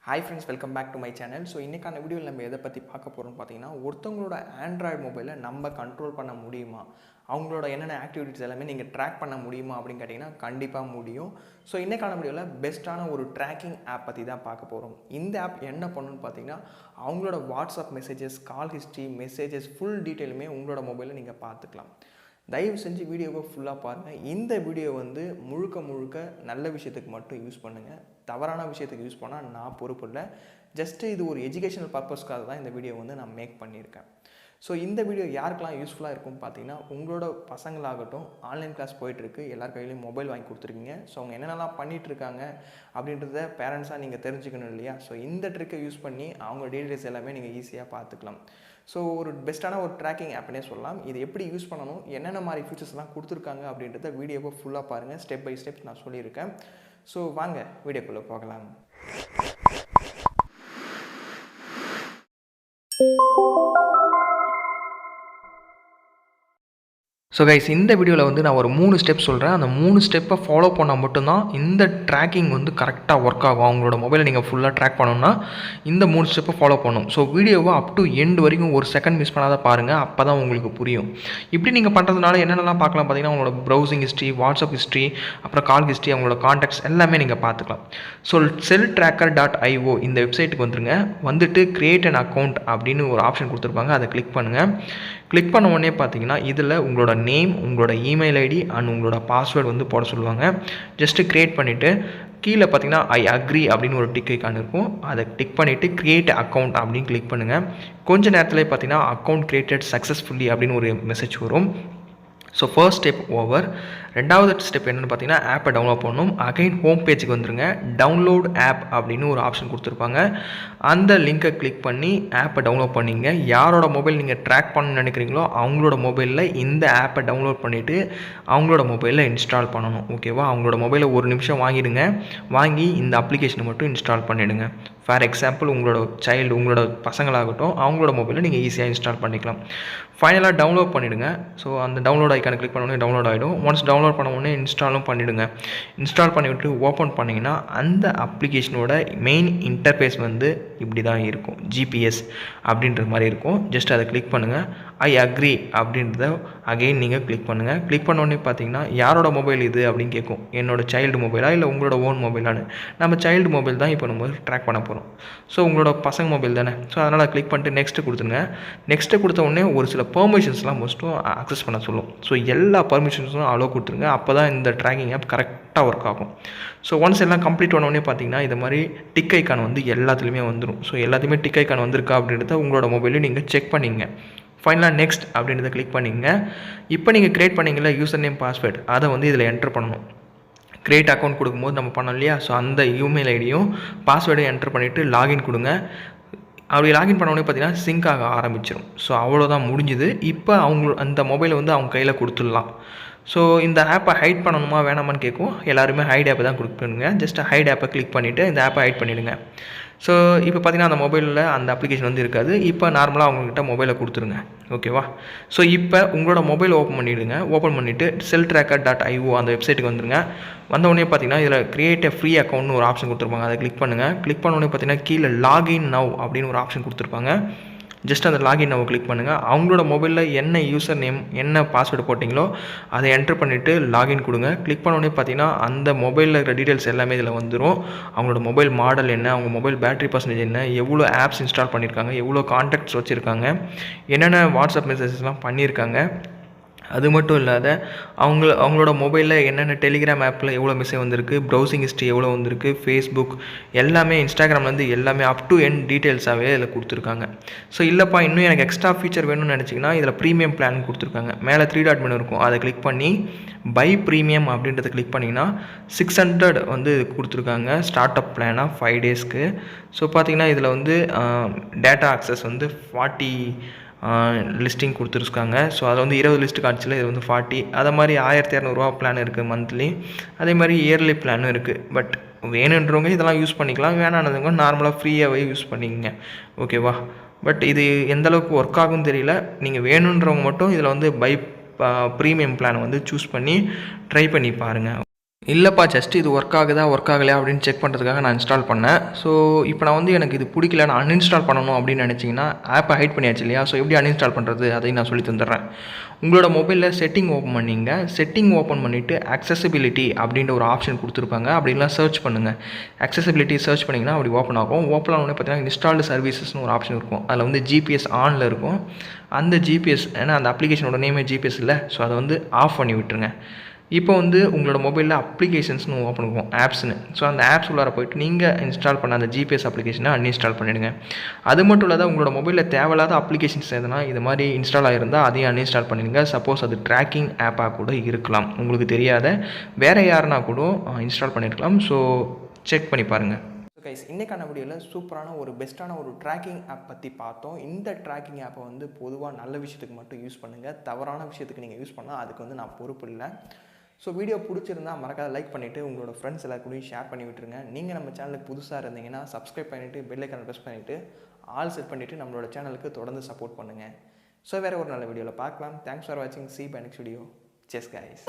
Hi friends, welcome back to my channel. So இன்னைக்கான வீடியோவில் நம்ம எதை பற்றி பார்க்க போகிறோம்னு பார்த்தீங்கன்னா ஒருத்தவங்களோட ஆண்ட்ராய்டு மொபைலை நம்ம கண்ட்ரோல் பண்ண முடியுமா, அவங்களோட என்னென்ன ஆக்டிவிட்டிஸ் எல்லாமே நீங்கள் ட்ராக் பண்ண முடியுமா அப்படின்னு கேட்டிங்கன்னா கண்டிப்பாக முடியும். ஸோ இன்றைக்கான வீடியோவில் பெஸ்ட்டான ஒரு ட்ராக்கிங் ஆப் பற்றி தான் பார்க்க போகிறோம். இந்த ஆப் என்ன பண்ணுன்னு பார்த்தீங்கன்னா அவங்களோட WhatsApp messages, call history, messages full டீட்டெயிலுமே உங்களோட மொபைலில் நீங்கள் பார்த்துக்கலாம். தயவு செஞ்சு வீடியோவை ஃபுல்லாக பாருங்கள். இந்த வீடியோ முழுக்க நல்ல விஷயத்துக்கு மட்டும் யூஸ் பண்ணுங்கள். தவறான விஷயத்துக்கு யூஸ் பண்ணால் நான் பொறுப்பு இல்லை. ஜஸ்ட்டு இது ஒரு எஜுகேஷனல் பர்பஸ்க்காக தான் இந்த வீடியோ நான் மேக் பண்ணியிருக்கேன். ஸோ இந்த வீடியோ யாருக்கெல்லாம் யூஸ்ஃபுல்லாக இருக்கும்னு பார்த்தீங்கன்னா உங்களோட பசங்களாகட்டும், ஆன்லைன் கிளாஸ் போயிட்டுருக்கு, எல்லார் கையிலையும் மொபைல் வாங்கி கொடுத்துருக்கீங்க. ஸோ அவங்க என்னென்னலாம் பண்ணிகிட்ருக்காங்க அப்படின்றத பேரண்ட்ஸாக நீங்கள் தெரிஞ்சுக்கணும் இல்லையா? ஸோ இந்த ட்ரிக்கை யூஸ் பண்ணி அவங்க டீட்டெயில்ஸ் எல்லாமே நீங்கள் ஈஸியாக பார்த்துக்கலாம். ஸோ ஒரு பெஸ்ட்டான ஒரு ட்ராக்கிங் ஆப்னே சொல்லலாம். இது எப்படி யூஸ் பண்ணணும், என்னென்ன மாதிரி ஃபீச்சர்ஸ்லாம் கொடுத்துருக்காங்க அப்படின்றத வீடியோவை ஃபுல்லாக பாருங்கள். ஸ்டெப் பை ஸ்டெப் நான் சொல்லியிருக்கேன். ஸோ வாங்க வீடியோக்குள்ளே போகலாம். ஸோ கைஸ், இந்த வீடியோவில் நான் ஒரு 3 ஸ்டெப் சொல்கிறேன். அந்த 3 ஸ்டெப்பை ஃபாலோ பண்ணால் மட்டும்தான் இந்த ட்ராக்கிங் கரெக்டாக ஒர்க் ஆகும். அவங்களோட மொபைலை நீங்கள் ஃபுல்லாக ட்ராக் பண்ணணும்னா இந்த 3 ஸ்டெப்பை ஃபாலோ பண்ணணும். ஸோ வீடியோவை அப் டு எண்ட் வரைக்கும் ஒரு செகண்ட் மிஸ் பண்ணாத பாருங்கள், அப்போ தான் உங்களுக்கு புரியும். இப்படி நீங்கள் பண்ணுறதுனால என்னென்னலாம் பார்க்கலாம் பார்த்தீங்கன்னா உங்களோட ப்ரௌசிங் ஹிஸ்ட்ரி, வாட்ஸ்அப் ஹிஸ்ட்ரி, அப்புறம் கால் ஹிஸ்ட்ரி, அவங்களோட கான்டாக்ட்ஸ் எல்லாமே நீங்கள் பார்த்துக்கலாம். ஸோ Celltracker.io இந்த வெப்சைட்டுக்கு வந்துட்டு கிரியேட் அன் அக்கௌண்ட் அப்படின்னு ஒரு ஆப்ஷன் கொடுத்துருப்பாங்க. அதை கிளிக் பண்ணுங்கள். கிளிக் பண்ண உடனே பார்த்தீங்கன்னா இதில் உங்களோட நேம், உங்களோட இமெயில் ஐடி அண்ட் உங்களோட பாஸ்வேர்டு போட சொல்லுவாங்க. ஜஸ்ட்டு க்ரியேட் பண்ணிவிட்டு கீழே பார்த்தீங்கன்னா ஐ அக்ரி அப்படின்னு ஒரு டிக் ஐக்கான் இருக்கும். அதை டிக் பண்ணிவிட்டு க்ரியேட் அக்கௌண்ட் அப்படின்னு கிளிக் பண்ணுங்கள். கொஞ்சம் நேரத்தில் பார்த்தீங்கன்னா அக்கௌண்ட் க்ரியேட்டட் சக்ஸஸ்ஃபுல்லி அப்படின்னு ஒரு மெசேஜ் வரும். So first step over. ரெண்டாவது ஸ்டெப் என்னென்னு பார்த்தீங்கன்னா ஆப்பை டவுன்லோட் பண்ணணும். அகைன் ஹோம் பேஜுக்கு வந்துருங்க. டவுன்லோட் ஆப் அப்படின்னு ஒரு ஆப்ஷன் கொடுத்துருப்பாங்க. அந்த லிங்கை கிளிக் பண்ணி ஆப்பை டவுன்லோட் பண்ணிங்க. யாரோட மொபைல் நீங்கள் ட்ராக் பண்ணணும்னு நினைக்கிறீங்களோ அவங்களோட மொபைலில் இந்த ஆப்பை டவுன்லோட் பண்ணிவிட்டு அவங்களோட மொபைலில் இன்ஸ்டால் பண்ணணும். ஓகேவா? அவங்களோட மொபைலை ஒரு நிமிஷம் வாங்கிடுங்க. வாங்கி இந்த அப்ளிகேஷனை மட்டும் இன்ஸ்டால் பண்ணிவிடுங்க. ஃபார் எக்ஸாம்பிள் உங்களோட பசங்களாகட்டும் அவங்களோட மொபைலில் நீங்கள் ஈஸியாக இன்ஸ்டால் பண்ணிக்கலாம். ஃபைனலாக டவுன்லோட் பண்ணிவிடுங்க. ஸோ அந்த டவுன்லோட் ஐக்கானை கிளிக் பண்ண உடனே டவுன்லோட் ஆகிடும். ஒன்ஸ் டவுன்லோட் பண்ண உடனே இன்ஸ்டாலும் பண்ணிவிடுங்க. இன்ஸ்டால் பண்ணிவிட்டு ஓப்பன் பண்ணிங்கன்னா அந்த அப்ளிகேஷனோட மெயின் இன்டர்ஃபேஸ் இப்படி தான் இருக்கும். ஜிபிஎஸ் அப்படின்ற மாதிரி இருக்கும். ஜஸ்ட் அதை கிளிக் பண்ணுங்கள். ஐ அக்ரி அப்படின்றத அகெயின் நீங்கள் கிளிக் பண்ணுங்கள். கிளிக் பண்ண உடனே பார்த்தீங்கன்னா யாரோட மொபைல் இது அப்படின்னு கேட்கும். என்னோடய சைல்டு மொபைலா இல்லை உங்களோட ஓன் மொபைலானு. நம்ம சைல்டு மொபைல் தான் இப்போ நம்ம ட்ராக் பண்ண போகிறோம். ஸோ உங்களோட பசங்க மொபைல் தானே. ஸோ அதனால் கிளிக் பண்ணிட்டு நெக்ஸ்ட்டு கொடுத்துருங்க. நெக்ஸ்ட்டு கொடுத்த உடனே ஒரு சில பெர்மிஷன்ஸ்லாம் மோஸ்ட்டும் அக்சஸ் பண்ண சொல்லும். ஸோ எல்லா பர்மிஷன்ஸும் அலோவ் கொடுத்துருங்க. அப்போ தான் இந்த ட்ராக்கிங் ஆப் கரெக்டாக ஒர்க் ஆகும். ஸோ ஒன்ஸ் எல்லாம் கம்ப்ளீட் பண்ண உடனே பார்த்தீங்கன்னா இது மாதிரி டிக் ஐக்கான் எல்லாத்துலேயுமே வந்துடும். ஸோ எல்லாத்தையுமே டிக் ஐக்கான் வந்திருக்கா அப்படின்றத உங்களோட மொபைலையும் நீங்கள் செக் பண்ணிங்க. ஃபைனலாக நெக்ஸ்ட் அப்படின்றத கிளிக் பண்ணிங்க. இப்போ நீங்கள் க்ரியேட் பண்ணிங்களா யூசர் நேம், பாஸ்வேர்டு, அதை இதில் என்டர் பண்ணணும். க்ரியேட் அக்கௌண்ட் கொடுக்கும்போது நம்ம பண்ணோம் இல்லையா? ஸோ அந்த இமெயில் ஐடியும் பாஸ்வேர்டையும் என்டர் பண்ணிவிட்டு லாகின் கொடுங்க. அப்படி லாகின் பண்ண உடனே பார்த்தீங்கன்னா சிங்க் ஆக ஆரம்பிச்சிடும். ஸோ அவ்வளோதான், முடிஞ்சுது. இப்போ அந்த மொபைலை அவங்க கையில் கொடுத்துடலாம். ஸோ இந்த ஆப்பை ஹைட் பண்ணணுமா வேணாமான்னு கேட்கும். எல்லாருமே ஹைட் ஆப்பை தான் கொடுக்கணுங்க. ஜஸ்ட் ஹைட் ஆப்பை கிளிக் பண்ணிவிட்டு இந்த ஆப்பை ஹைட் பண்ணிவிடுங்க. ஸோ இப்போ பார்த்தீங்கன்னா அந்த மொபைலில் அந்த அப்ளிகேஷன் இருக்காது. இப்போ நார்மலாக அவங்கக்கிட்ட மொபைலை கொடுத்துருங்க. ஓகேவா? ஸோ இப்போ உங்களோட மொபைல் ஓப்பன் பண்ணிவிடுங்க. ஓப்பன் பண்ணிவிட்டு Celltracker.io அந்த வெப்சைட்டுக்கு வந்துருங்க. வந்தவுடனே பார்த்தீங்கன்னா இதில் கிரியேட் ஃப்ரீ அக்கௌண்ட்னு ஒரு ஆப்ஷன் கொடுத்துருப்பாங்க. அதை கிளிக் பண்ணுங்கள். கிளிக் பண்ண உடனே பார்த்தீங்கன்னா கீழே லாகின் நவ் அப்படின்னு ஒரு ஆப்ஷன் கொடுத்துருப்பாங்க. ஜஸ்ட் அந்த லாகின் நவ் கிளிக் பண்ணுங்கள். அவங்களோட மொபைலில் என்ன யூசர் நேம், என்ன பாஸ்வேர்டு போட்டிங்களோ அதை என்ட்ரு பண்ணிவிட்டு லாகின் கொடுங்க. கிளிக் பண்ண உடனே பார்த்தீங்கன்னா அந்த மொபைலில் இருக்கிற டீட்டெயில்ஸ் எல்லாமே இதில் வந்துடும். அவங்களோட மொபைல் மாடல் என்ன, அவங்க மொபைல் பேட்டரி பர்சன்டேஜ் என்ன, எவ்வளோ ஆப்ஸ் இன்ஸ்டால் பண்ணியிருக்காங்க, எவ்வளோ கான்டாக்ட்ஸ் வச்சுருக்காங்க, என்னென்ன வாட்ஸ்அப் மெசேஜஸ்லாம் பண்ணியிருக்காங்க, அது மட்டும் இல்லாத அவங்களோட மொபைலில் என்னென்ன டெலிகிராம் ஆப்பில் எவ்வளோ மெசேஜ் வந்திருக்கு, ப்ரௌசிங் ஹிஸ்ட்ரி எவ்வளோ வந்திருக்கு, ஃபேஸ்புக் எல்லாமே, இன்ஸ்டாகிராம்லேருந்து எல்லாமே அப் டு எண்ட் டீட்டெயில்ஸாகவே இதில் கொடுத்துருக்காங்க. ஸோ இல்லைப்பா இன்னும் எனக்கு எக்ஸ்ட்ரா ஃபீச்சர் வேணும்னு நினச்சிங்கன்னா இதில் ப்ரீமியம் பிளான் கொடுத்துருக்காங்க. மேலே 3 டாட் மெனு இருக்கும். அதை கிளிக் பண்ணி பை ப்ரீமியம் அப்படின்றத கிளிக் பண்ணிங்கன்னா 600 கொடுத்துருக்காங்க ஸ்டார்ட் அப் பிளானாக 5 டேஸ்க்கு. ஸோ பார்த்தீங்கன்னா இதில் டேட்டா ஆக்சஸ் 40 லிஸ்டிங் கொடுத்துருக்காங்க. ஸோ அதில் 20 லிஸ்ட்டு காட்சியில் இது 40. அதை மாதிரி 1200 பிளான் இருக்குது மந்த்லி. அதே மாதிரி இயர்லி பிளானும் இருக்குது. பட் வேணுன்றவங்க இதெல்லாம் யூஸ் பண்ணிக்கலாம், வேணானவங்க நார்மலாக ஃப்ரீயாகவே யூஸ் பண்ணிக்கங்க. ஓகேவா? பட் இது எந்தளவுக்கு ஒர்க் ஆகும்னு தெரியல. நீங்கள் வேணுன்றவங்க மட்டும் இதில் பை ப்ரீமியம் பிளானை சூஸ் பண்ணி ட்ரை பண்ணி பாருங்கள். இல்லைப்பா ஜஸ்ட் இது ஒர்க் ஆகுதா ஒர்க் ஆகலையா அப்படின்னு செக் பண்ணுறதுக்காக நான் இன்ஸ்டால் பண்ணேன். ஸோ இப்போ நான் வந்து எனக்கு இது பிடிக்கல, நான் அன்இன்ஸ்டால் பண்ணணும் அப்படின்னு நினச்சிங்கன்னா ஆப்பை ஹைட் பண்ணியாச்சு இல்லையா? ஸோ எப்படி அன்இன்ஸ்டால் பண்ணுறது அதையும் நான் சொல்லி தந்துடுறேன். உங்களோட மொபைலில் செட்டிங் ஓப்பன் பண்ணிங்க. செட்டிங் ஓப்பன் பண்ணிவிட்டு அக்சசிபிலிட்டி அப்படின்ற ஒரு ஆப்ஷன் கொடுத்துருப்பாங்க. அப்படிலாம் சர்ச் பண்ணுங்கள். அக்சசிபிலிட்டி சர்ச் பண்ணிங்கன்னா அப்படி ஓப்பன் ஆகும். ஓப்பன் ஆனோடனே பார்த்தீங்கன்னா இன்ஸ்டால்டு சர்வீசஸ்னு ஒரு ஆப்ஷன் இருக்கும். அதில் வந்து ஜிபிஎஸ் ஆனில் இருக்கும். அந்த ஜிபிஎஸ் ஏன்னா அந்த அப்ளிகேஷனோட நேமே ஜிபிஎஸ் இல்லை, ஸோ அதை வந்து ஆஃப் பண்ணி விட்டுருங்க. இப்போ வந்து உங்களோட மொபைலில் அப்ளிகேஷன்ஸ்னு ஓப்பன் ஆகும், ஆப்ஸ்னு. ஸோ அந்த ஆப்ஸ் உள்ளார போய்ட்டு நீங்கள் இன்ஸ்டால் பண்ண அந்த ஜிபிஎஸ் அப்ளிகேஷனை அன்இன்ஸ்டால் பண்ணிவிடுங்க. அது மட்டும் இல்லாத உங்களோட மொபைலில் தேவையில்லாத அப்ளிகேஷன்ஸ் எதுனா இது மாதிரி இன்ஸ்டால் ஆகிருந்தால் அதையும் அன்இன்ஸ்டால் பண்ணிடுங்க. சப்போஸ் அது ட்ராக்கிங் ஆப்பாக கூட இருக்கலாம், உங்களுக்கு தெரியாத வேறு யாருனா கூட இன்ஸ்டால் பண்ணியிருக்கலாம். ஸோ செக் பண்ணி பாருங்கள். கைஸ், இன்றைக்கான வீடியோவில் சூப்பரான ஒரு பெஸ்ட்டான ஒரு ட்ராக்கிங் ஆப் பற்றி பார்த்தோம். இந்த ட்ராக்கிங் ஆப்பை வந்து பொதுவாக நல்ல விஷயத்துக்கு மட்டும் யூஸ் பண்ணுங்கள். தவறான விஷயத்துக்கு நீங்கள் யூஸ் பண்ணால் அதுக்கு வந்து நான் பொறுப்பு இல்லை. ஸோ வீடியோ பிடிச்சிருந்தால் மறக்காத லைக் பண்ணிவிட்டு உங்களோட ஃப்ரெண்ட்ஸ் எல்லாருக்கூடையும் ஷேர் பண்ணி விட்டுருங்க. நீங்கள் நம்ம சேனலுக்கு புதுசாக இருந்தீங்கன்னா சப்ஸ்கிரைப் பண்ணிவிட்டு பெல் ஐக்கானை ப்ரெஸ் பண்ணிவிட்டு ஆல் செட் பண்ணிவிட்டு நம்மளோட சேனலுக்கு தொடர்ந்து சப்போர்ட் பண்ணுங்கள். ஸோ வேறு ஒரு நல்ல வீடியோவில் பார்க்கலாம். தேங்க்ஸ் ஃபார் வாட்சிங். See you by next video. Cheers guys.